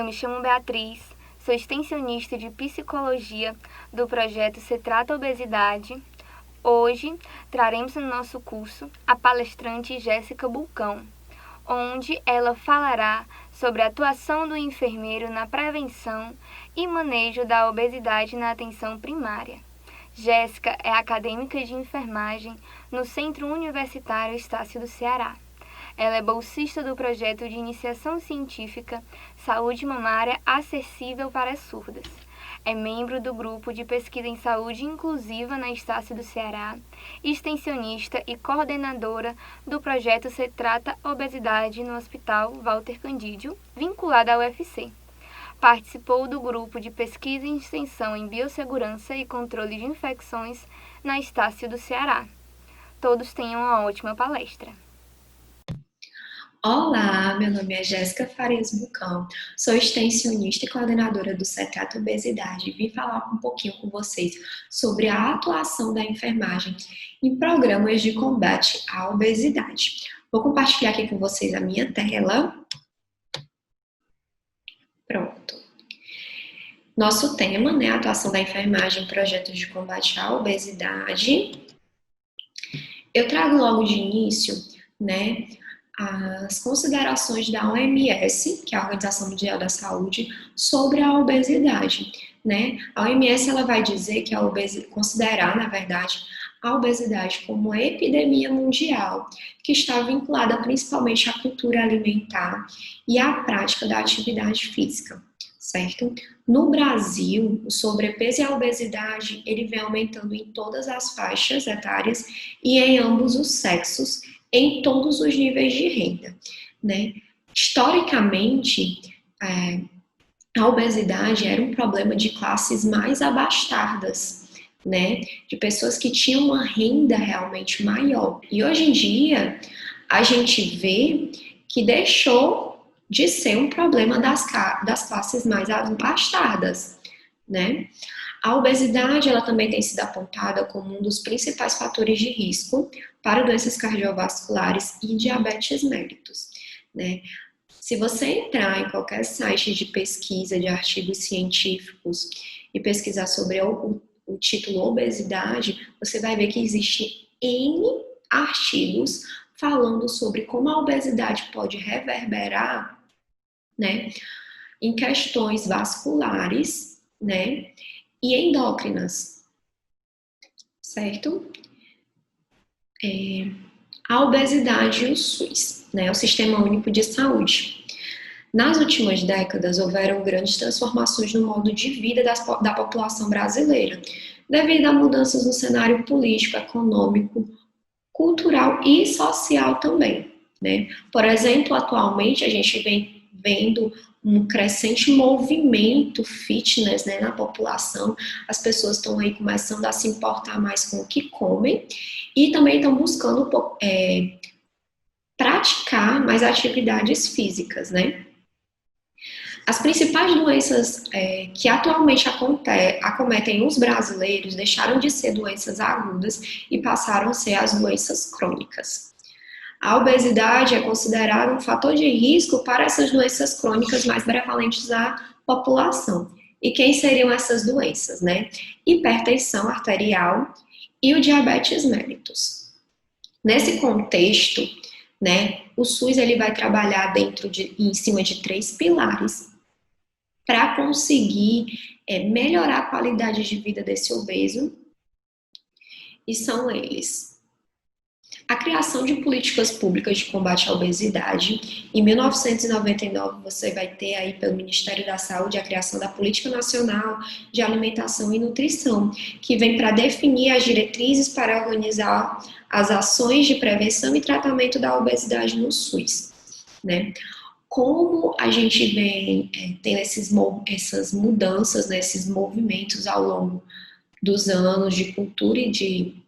Eu me chamo Beatriz, sou extensionista de psicologia do projeto Se Trata Obesidade. Hoje traremos no nosso curso a palestrante Jéssica Bulcão, onde ela falará sobre a atuação do enfermeiro na prevenção e manejo da obesidade na atenção primária. Jéssica é acadêmica de enfermagem no Centro Universitário Estácio do Ceará. Ela é bolsista do projeto de iniciação científica Saúde Mamária Acessível para Surdas. É membro do grupo de pesquisa em saúde inclusiva na Estácio do Ceará, extensionista e coordenadora do projeto Se Trata Obesidade no Hospital Walter Candídio, vinculada ao UFC. Participou do grupo de pesquisa e extensão em biossegurança e controle de infecções na Estácio do Ceará. Todos tenham uma ótima palestra. Olá, meu nome é Jéssica Farias Bulcão, sou extensionista e coordenadora do Se Trata Obesidade e vim falar um pouquinho com vocês sobre a atuação da enfermagem em programas de combate à obesidade. Vou compartilhar aqui com vocês a minha tela. Pronto. Nosso tema, né, atuação da enfermagem em projetos de combate à obesidade. Eu trago logo de início, né, as considerações da OMS, que é a Organização Mundial da Saúde, sobre a obesidade, né? A OMS ela vai dizer que considerar, na verdade, a obesidade como uma epidemia mundial que está vinculada principalmente à cultura alimentar e à prática da atividade física, certo? No Brasil, o sobrepeso e a obesidade ele vem aumentando em todas as faixas etárias e em ambos os sexos, em todos os níveis de renda, né? Historicamente, a obesidade era um problema de classes mais abastadas, né? De pessoas que tinham uma renda realmente maior. E hoje em dia, a gente vê que deixou de ser um problema das classes mais abastadas, né? A obesidade ela também tem sido apontada como um dos principais fatores de risco para doenças cardiovasculares e diabetes mellitus, né? Se você entrar em qualquer site de pesquisa de artigos científicos e pesquisar sobre o título obesidade, você vai ver que existe N artigos falando sobre como a obesidade pode reverberar, né, em questões vasculares, né, e endócrinas, certo? A obesidade e o SUS, né, o Sistema Único de Saúde. Nas últimas décadas, houveram grandes transformações no modo de vida da população brasileira, devido a mudanças no cenário político, econômico, cultural e social também, né? Por exemplo, atualmente a gente vem vendo um crescente movimento fitness, né, na população. As pessoas estão aí começando a se importar mais com o que comem e também estão buscando praticar mais atividades físicas, né? As principais doenças que atualmente acometem os brasileiros deixaram de ser doenças agudas e passaram a ser as doenças crônicas. A obesidade é considerada um fator de risco para essas doenças crônicas mais prevalentes na população. E quem seriam essas doenças, né? Hipertensão arterial e o diabetes mellitus. Nesse contexto, né, o SUS ele vai trabalhar em cima de 3 pilares para conseguir melhorar a qualidade de vida desse obeso. E são eles: a criação de políticas públicas de combate à obesidade. Em 1999, você vai ter aí pelo Ministério da Saúde a criação da Política Nacional de Alimentação e Nutrição, que vem para definir as diretrizes para organizar as ações de prevenção e tratamento da obesidade no SUS, né? Como a gente vem tendo essas mudanças, né, esses movimentos ao longo dos anos de cultura e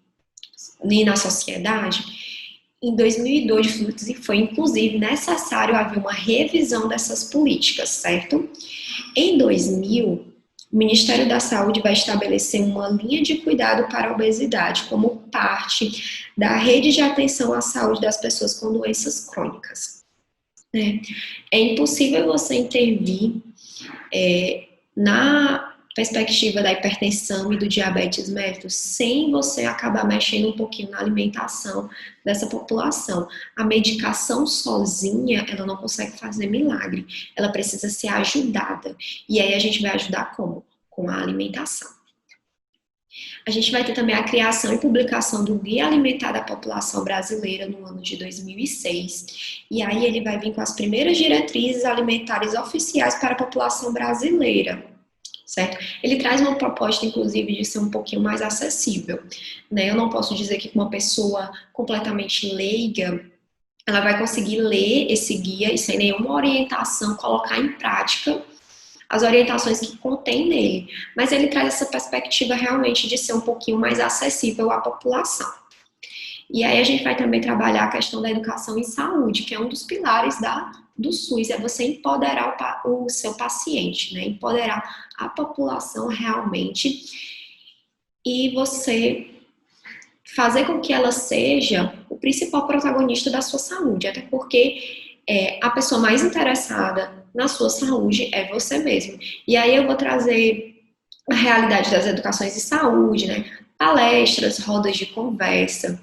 na sociedade, em 2002 foi inclusive necessário haver uma revisão dessas políticas, certo? Em 2000, o Ministério da Saúde vai estabelecer uma linha de cuidado para a obesidade como parte da rede de atenção à saúde das pessoas com doenças crônicas. É impossível você intervir Na perspectiva da hipertensão e do diabetes mellitus, sem você acabar mexendo um pouquinho na alimentação dessa população. A medicação sozinha, ela não consegue fazer milagre, ela precisa ser ajudada. E aí a gente vai ajudar como? Com a alimentação. A gente vai ter também a criação e publicação do Guia Alimentar da População Brasileira no ano de 2006. E aí ele vai vir com as primeiras diretrizes alimentares oficiais para a população brasileira, certo? Ele traz uma proposta, inclusive, de ser um pouquinho mais acessível, né? Eu não posso dizer que uma pessoa completamente leiga, ela vai conseguir ler esse guia e sem nenhuma orientação colocar em prática as orientações que contém nele, mas ele traz essa perspectiva realmente de ser um pouquinho mais acessível à população. E aí a gente vai também trabalhar a questão da educação em saúde, que é um dos pilares do SUS, é você empoderar o seu paciente, né? Empoderar a população realmente e você fazer com que ela seja o principal protagonista da sua saúde, até porque a pessoa mais interessada na sua saúde é você mesmo. E aí eu vou trazer a realidade das educações de saúde, né? Palestras, rodas de conversa,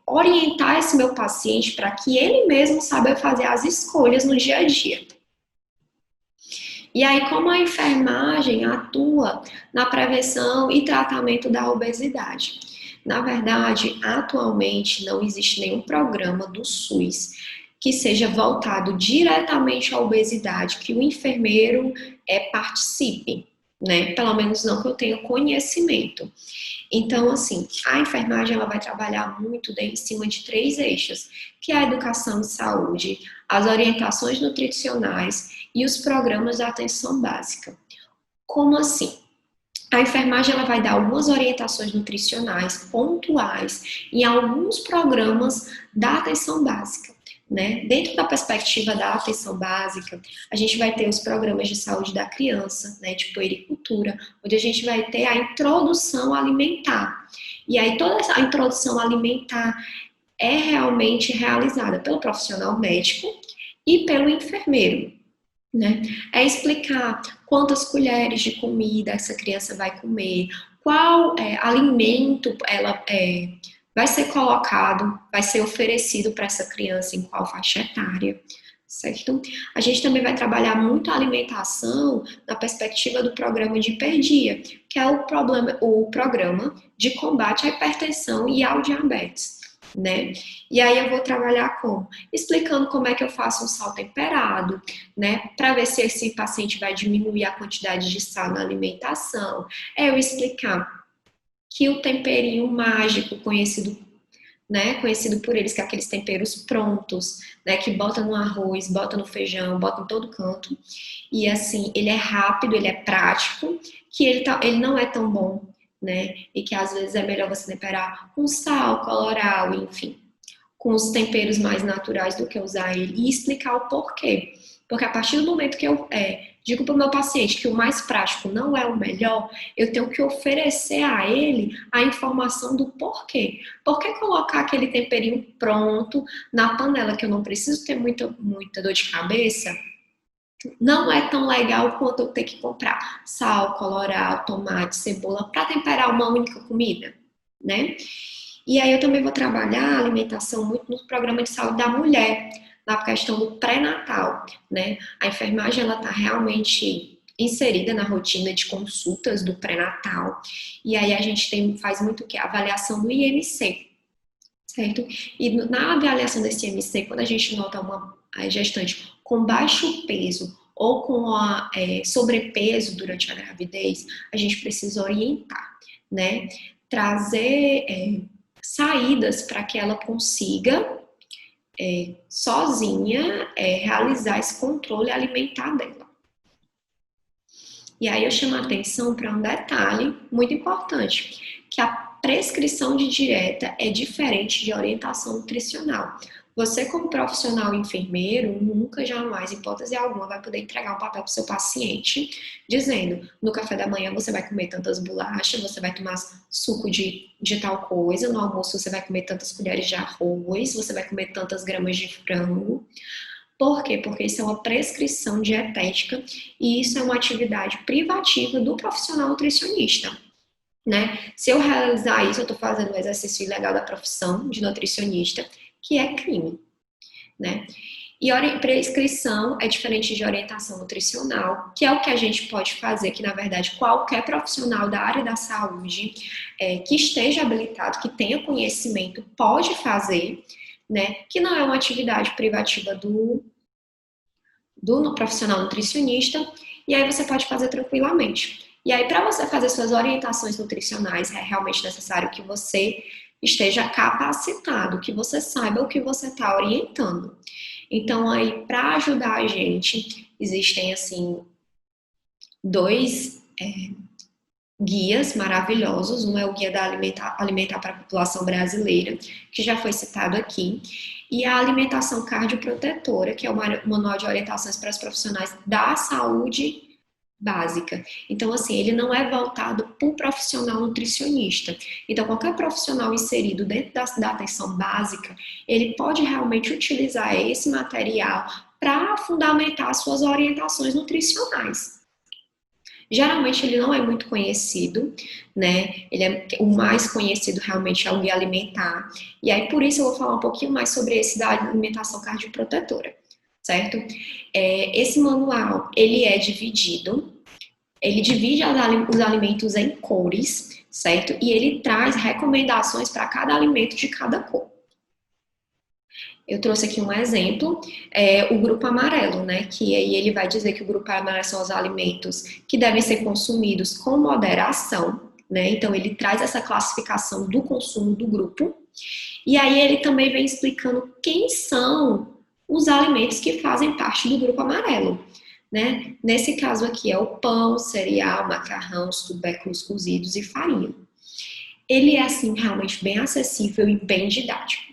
orientar esse meu paciente para que ele mesmo saiba fazer as escolhas no dia a dia. E aí, como a enfermagem atua na prevenção e tratamento da obesidade? Na verdade, atualmente não existe nenhum programa do SUS que seja voltado diretamente à obesidade, que o enfermeiro participe, né? Pelo menos não que eu tenha conhecimento. Então, assim, a enfermagem ela vai trabalhar muito em cima de 3 eixos, que é a educação em saúde, as orientações nutricionais e os programas de atenção básica. Como assim? A enfermagem ela vai dar algumas orientações nutricionais pontuais em alguns programas da atenção básica, né? Dentro da perspectiva da atenção básica, a gente vai ter os programas de saúde da criança, né, de puericultura, onde a gente vai ter a introdução alimentar. E aí toda essa introdução alimentar é realmente realizada pelo profissional médico e pelo enfermeiro, né? É explicar quantas colheres de comida essa criança vai comer, qual alimento ela vai ser colocado, vai ser oferecido para essa criança em qual faixa etária, certo? A gente também vai trabalhar muito a alimentação na perspectiva do programa de hiperdia, que é o programa de combate à hipertensão e ao diabetes, né? E aí eu vou trabalhar como? Explicando como é que eu faço um sal temperado, né? Para ver se esse paciente vai diminuir a quantidade de sal na alimentação. É eu explicar que o temperinho mágico conhecido, né? Conhecido por eles, que é aqueles temperos prontos, né? Que bota no arroz, bota no feijão, bota em todo canto. E assim, ele é rápido, ele é prático, que ele não é tão bom, né? E que às vezes é melhor você temperar com sal, colorau, enfim, com os temperos mais naturais do que usar ele e explicar o porquê. Porque a partir do momento que eu digo para o meu paciente que o mais prático não é o melhor, eu tenho que oferecer a ele a informação do porquê. Por que colocar aquele temperinho pronto na panela que eu não preciso ter muita dor de cabeça? Não é tão legal quanto eu ter que comprar sal, colorau, tomate, cebola para temperar uma única comida, né? E aí eu também vou trabalhar a alimentação muito no programa de saúde da mulher, na questão do pré-natal, né? A enfermagem, ela tá realmente inserida na rotina de consultas do pré-natal. E aí a gente faz muito o quê? A avaliação do IMC, certo? E na avaliação desse IMC, quando a gente nota uma gestante com baixo peso ou com sobrepeso durante a gravidez, a gente precisa orientar, né? Trazer saídas para que ela consiga sozinha realizar esse controle alimentar dela. E aí eu chamo a atenção para um detalhe muito importante, que a prescrição de dieta é diferente de orientação nutricional. Você, como profissional enfermeiro, nunca, jamais, em hipótese alguma, vai poder entregar um papel para o seu paciente dizendo, no café da manhã você vai comer tantas bolachas, você vai tomar suco de tal coisa, no almoço você vai comer tantas colheres de arroz, você vai comer tantas gramas de frango, Por quê? Porque isso é uma prescrição dietética e isso é uma atividade privativa do profissional nutricionista, né? Se eu realizar isso, eu estou fazendo um exercício ilegal da profissão de nutricionista, que é crime, né? E prescrição é diferente de orientação nutricional, que é o que a gente pode fazer, que na verdade qualquer profissional da área da saúde que esteja habilitado, que tenha conhecimento, pode fazer, né? Que não é uma atividade privativa do profissional nutricionista, e aí você pode fazer tranquilamente. E aí, para você fazer suas orientações nutricionais, é realmente necessário que você esteja capacitado, que você saiba o que você está orientando. Então, aí, para ajudar a gente, existem, assim, dois guias maravilhosos. Um é o Guia da Alimentar para a População Brasileira, que já foi citado aqui, e a Alimentação Cardioprotetora, que é o Manual de Orientações para os Profissionais da Saúde Básica. Então, assim, ele não é voltado para o profissional nutricionista. Então, qualquer profissional inserido dentro da atenção básica, ele pode realmente utilizar esse material para fundamentar suas orientações nutricionais. Geralmente ele não é muito conhecido, né? O mais conhecido realmente é o Guia Alimentar. E aí, por isso, eu vou falar um pouquinho mais sobre esse da alimentação cardioprotetora, certo? Esse manual, ele é dividido, ele divide os alimentos em cores, certo? E ele traz recomendações para cada alimento de cada cor. Eu trouxe aqui um exemplo, o grupo amarelo, né? Que aí ele vai dizer que o grupo amarelo são os alimentos que devem ser consumidos com moderação, né? Então ele traz essa classificação do consumo do grupo. E aí ele também vem explicando quem são os alimentos que fazem parte do grupo amarelo, né? Nesse caso aqui é o pão, cereal, macarrão, os tubérculos cozidos e farinha. Ele é, assim, realmente bem acessível e bem didático.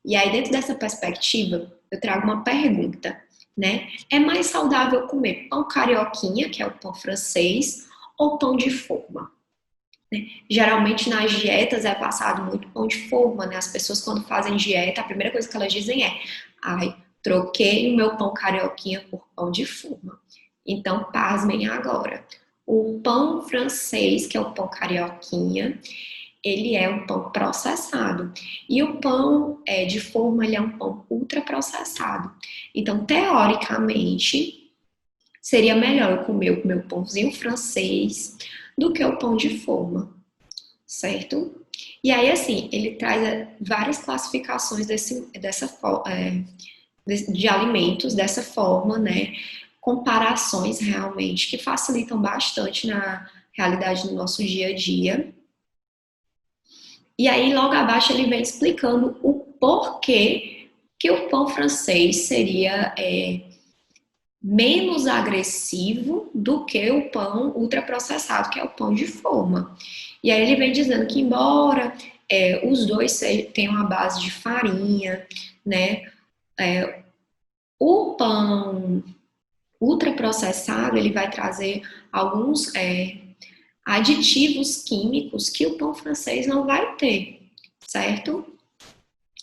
E aí, dentro dessa perspectiva, eu trago uma pergunta, né? É mais saudável comer pão carioquinha, que é o pão francês, ou pão de forma? Né? Geralmente, nas dietas é passado muito pão de forma, né? As pessoas, quando fazem dieta, a primeira coisa que elas dizem é: ai, troquei o meu pão carioquinha por pão de forma. Então, pasmem agora. O pão francês, que é o pão carioquinha, ele é um pão processado. E o pão de forma, ele é um pão ultraprocessado. Então, teoricamente, seria melhor eu comer o meu pãozinho francês do que o pão de forma, certo? E aí, assim, ele traz várias classificações de alimentos dessa forma, né? Comparações realmente que facilitam bastante na realidade do nosso dia a dia. E aí, logo abaixo, ele vem explicando o porquê que o pão francês seria menos agressivo do que o pão ultraprocessado, que é o pão de forma. E aí ele vem dizendo que, embora os dois tenham a base de farinha, né, o pão ultraprocessado, ele vai trazer alguns aditivos químicos que o pão francês não vai ter, certo?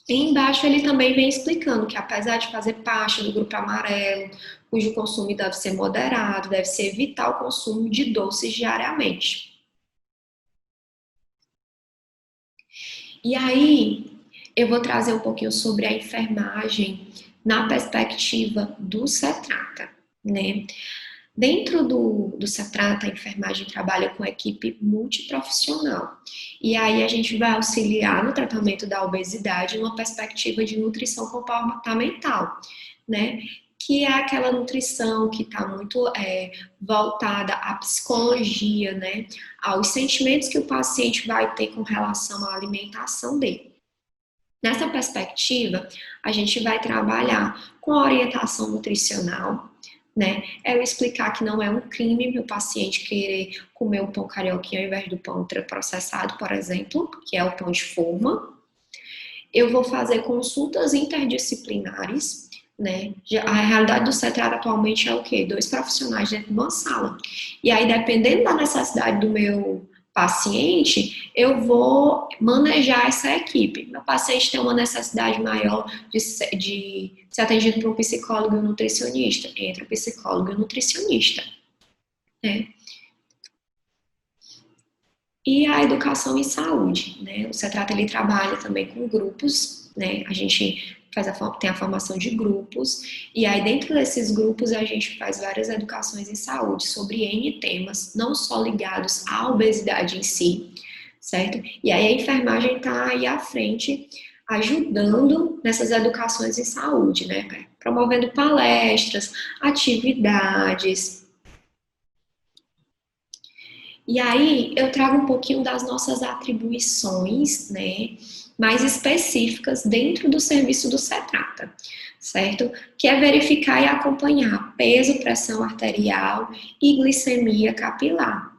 E embaixo ele também vem explicando que, apesar de fazer parte do grupo amarelo, cujo consumo deve ser moderado, deve-se evitar o consumo de doces diariamente. E aí, eu vou trazer um pouquinho sobre a enfermagem na perspectiva do Cetrata, né? Dentro do Cetrata, a enfermagem trabalha com equipe multiprofissional. E aí a gente vai auxiliar no tratamento da obesidade numa perspectiva de nutrição comportamental, né? Que é aquela nutrição que está muito voltada à psicologia, né? Aos sentimentos que o paciente vai ter com relação à alimentação dele. Nessa perspectiva, a gente vai trabalhar com a orientação nutricional, né? É eu explicar que não é um crime meu paciente querer comer o pão carioquinha ao invés do pão ultraprocessado, por exemplo, que é o pão de forma. Eu vou fazer consultas interdisciplinares, né? A realidade do Cetrata atualmente é o quê? 2 profissionais dentro de uma sala. E aí, dependendo da necessidade do meu paciente, eu vou manejar essa equipe. Meu paciente tem uma necessidade maior de ser atendido por um psicólogo e um nutricionista. Entra o psicólogo e o nutricionista, né? E a educação em saúde, né? O CETRATA, ele trabalha também com grupos, né? A gente tem a formação de grupos, e aí dentro desses grupos a gente faz várias educações em saúde sobre N temas, não só ligados à obesidade em si, certo? E aí a enfermagem está aí à frente, ajudando nessas educações em saúde, né? Promovendo palestras, atividades. E aí eu trago um pouquinho das nossas atribuições, né, mais específicas dentro do serviço do CETRATA, certo? Que é verificar e acompanhar peso, pressão arterial e glicemia capilar,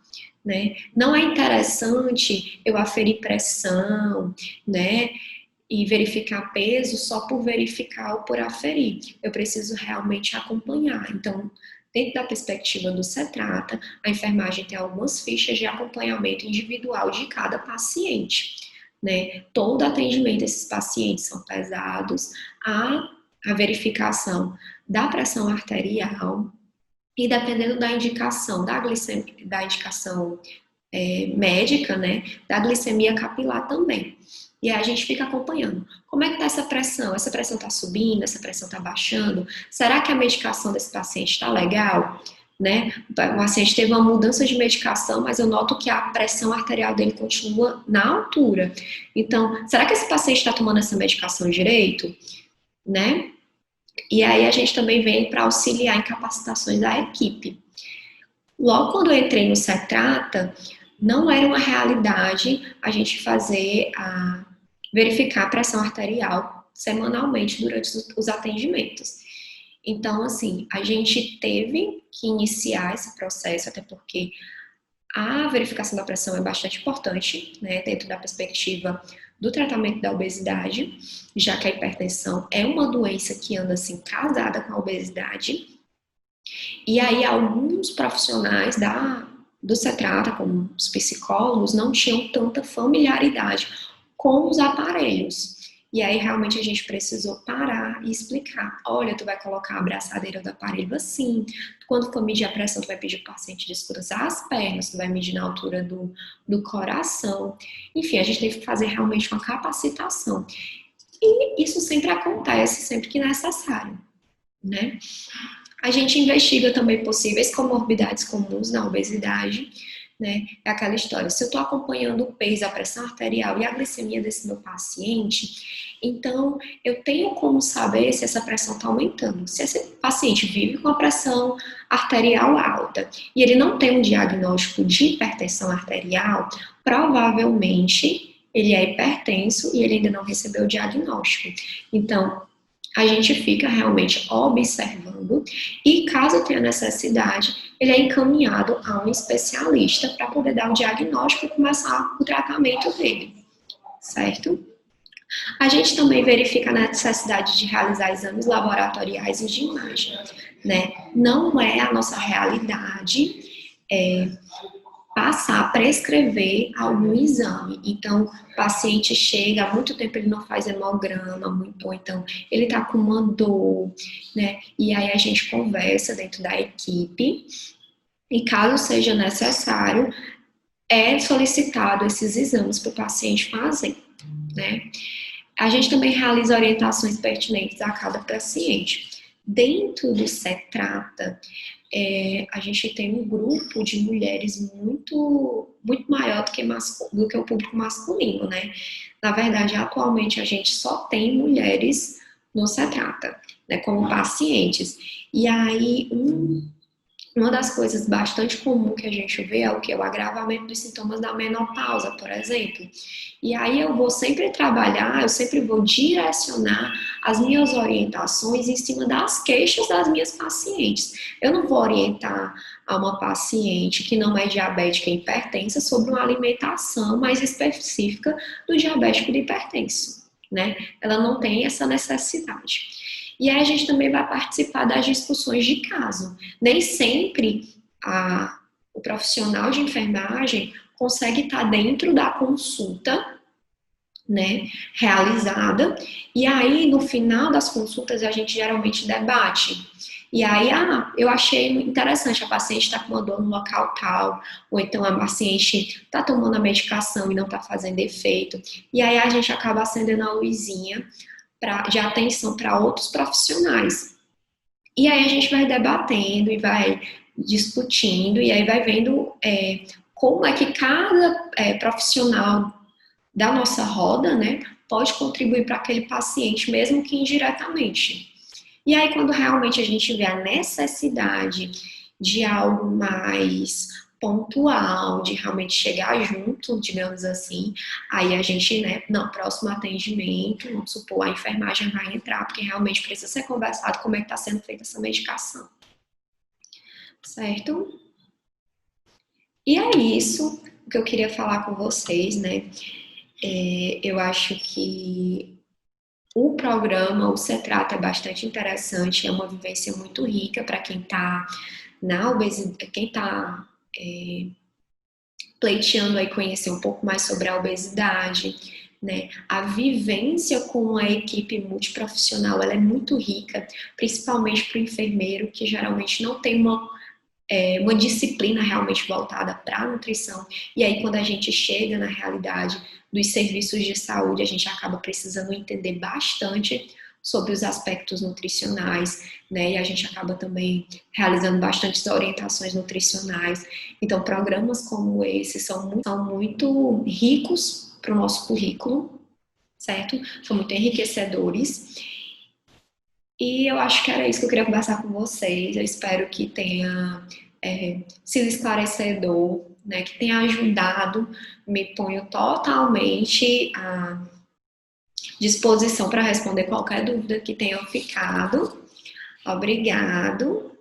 né? Não é interessante eu aferir pressão, né, e verificar peso só por verificar ou por aferir. Eu preciso realmente acompanhar. Então, dentro da perspectiva do CETRATA, a enfermagem tem algumas fichas de acompanhamento individual de cada paciente, né? Todo atendimento desses pacientes são pesados, a verificação da pressão arterial e dependendo da indicação da glicemia, da indicação médica, né, da glicemia capilar também. E aí a gente fica acompanhando. Como é que está essa pressão? Essa pressão está subindo? Essa pressão está baixando? Será que a medicação desse paciente está legal? Né? O paciente teve uma mudança de medicação, mas eu noto que a pressão arterial dele continua na altura. Então, será que esse paciente está tomando essa medicação direito? Né? E aí a gente também vem para auxiliar em capacitações da equipe. Logo quando eu entrei no CETRATA, não era uma realidade a gente verificar a pressão arterial semanalmente durante os atendimentos. Então, assim, a gente teve que iniciar esse processo, até porque a verificação da pressão é bastante importante, né, dentro da perspectiva do tratamento da obesidade, já que a hipertensão é uma doença que anda, assim, casada com a obesidade. E aí, alguns profissionais do CETRATA, como os psicólogos, não tinham tanta familiaridade com os aparelhos. E aí, realmente, a gente precisou parar e explicar. Olha, tu vai colocar a abraçadeira do aparelho assim. Quando for medir a pressão, tu vai pedir para o paciente descruzar as pernas, tu vai medir na altura do coração. Enfim, a gente teve que fazer realmente uma capacitação. E isso sempre acontece, sempre que necessário, né? A gente investiga também possíveis comorbidades comuns na obesidade, né? É aquela história, se eu estou acompanhando o peso, a pressão arterial e a glicemia desse meu paciente, então eu tenho como saber se essa pressão está aumentando. Se esse paciente vive com a pressão arterial alta e ele não tem um diagnóstico de hipertensão arterial, provavelmente ele é hipertenso e ele ainda não recebeu o diagnóstico. Então, a gente fica realmente observando e, caso tenha necessidade, ele é encaminhado a um especialista para poder dar o diagnóstico e começar o tratamento dele, certo? A gente também verifica a necessidade de realizar exames laboratoriais e de imagem, né? Não é a nossa realidade passar a prescrever algum exame. Então, o paciente chega, há muito tempo ele não faz hemograma, ou então ele está com uma dor, né? E aí a gente conversa dentro da equipe e, caso seja necessário, é solicitado esses exames para o paciente fazer, né? A gente também realiza orientações pertinentes a cada paciente. Dentro do CETRATA, a gente tem um grupo de mulheres muito maior do que o público masculino, né? Na verdade, atualmente a gente só tem mulheres no CETRATA, né, como pacientes. E aí, uma das coisas bastante comum que a gente vê é o que? O agravamento dos sintomas da menopausa, por exemplo. E aí eu sempre vou direcionar as minhas orientações em cima das queixas das minhas pacientes. Eu não vou orientar a uma paciente que não é diabética e hipertensa sobre uma alimentação mais específica do diabético e do hipertenso, né? Ela não tem essa necessidade. E aí a gente também vai participar das discussões de caso. Nem sempre o profissional de enfermagem consegue estar dentro da consulta, né, realizada, e aí no final das consultas a gente geralmente debate. E aí, eu achei interessante, a paciente está com uma dor no local tal, ou então a paciente está tomando a medicação e não está fazendo efeito. E aí a gente acaba acendendo a luzinha de atenção para outros profissionais. E aí a gente vai debatendo e vai discutindo, e aí vai vendo como é que cada profissional da nossa roda, né, pode contribuir para aquele paciente, mesmo que indiretamente. E aí, quando realmente a gente vê a necessidade de algo mais pontual, de realmente chegar junto, digamos assim, aí a gente, né, no próximo atendimento, vamos supor, a enfermagem vai entrar, porque realmente precisa ser conversado como é que está sendo feita essa medicação. Certo? E é isso que eu queria falar com vocês, né? Eu acho que o programa, o Cetrata, é bastante interessante, é uma vivência muito rica para quem está na obesidade, quem está pleiteando aí conhecer um pouco mais sobre a obesidade, né? A vivência com a equipe multiprofissional, ela é muito rica, principalmente para o enfermeiro, que geralmente não tem uma disciplina realmente voltada para a nutrição. E aí, quando a gente chega na realidade dos serviços de saúde, a gente acaba precisando entender bastante sobre os aspectos nutricionais, né? E a gente acaba também realizando bastantes orientações nutricionais. Então, programas como esse são muito ricos para o nosso currículo, certo? São muito enriquecedores. E eu acho que era isso que eu queria conversar com vocês. Eu espero que tenha sido esclarecedor, né, que tenha ajudado. Me ponho totalmente à disposição para responder qualquer dúvida que tenha ficado. Obrigado.